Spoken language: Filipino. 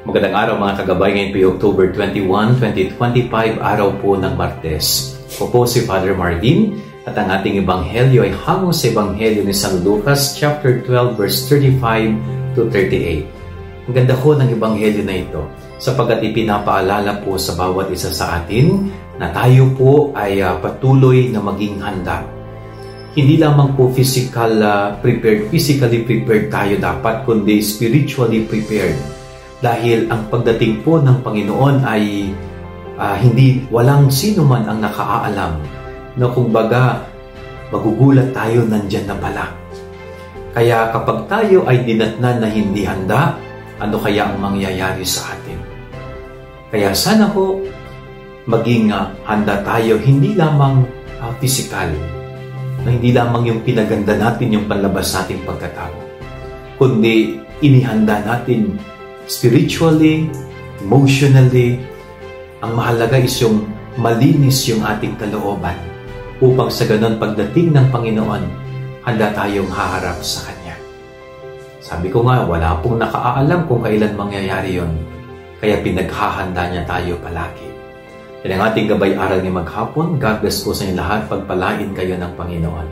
Magandang araw mga kagabay, ngayon po yung October 21, 2025, araw po ng Martes. Ako po si Father Marvin at ang ating ebanghelyo ay hango sa ebanghelyo ni San Lucas chapter 12 verse 35 to 38. Ang ganda ko ng ebanghelyo na ito sapagkat ipinapaalala po sa bawat isa sa atin na tayo po ay patuloy na maging handa. Hindi lamang po physically prepared tayo dapat, kundi spiritually prepared. Dahil ang pagdating po ng Panginoon ay walang sino man ang nakaalam na kumbaga magugulat tayo nandyan na pala. Kaya kapag tayo ay dinatnan na hindi handa, ano kaya ang mangyayari sa atin? Kaya sana po maging handa tayo hindi lamang physical, na hindi lamang yung pinaganda natin yung panlabas nating pagkatao, kundi inihanda natin spiritually, emotionally. Ang mahalaga is yung malinis yung ating kalooban upang sa ganon pagdating ng Panginoon, handa tayong haharap sa Kanya. Sabi ko nga, wala pong nakaalam kung kailan mangyayari yon. Kaya pinaghahanda niya tayo palagi. Yan ang ating gabay-aral ni maghapon. God bless po sa inyo lahat. Pagpalain kayo ng Panginoon.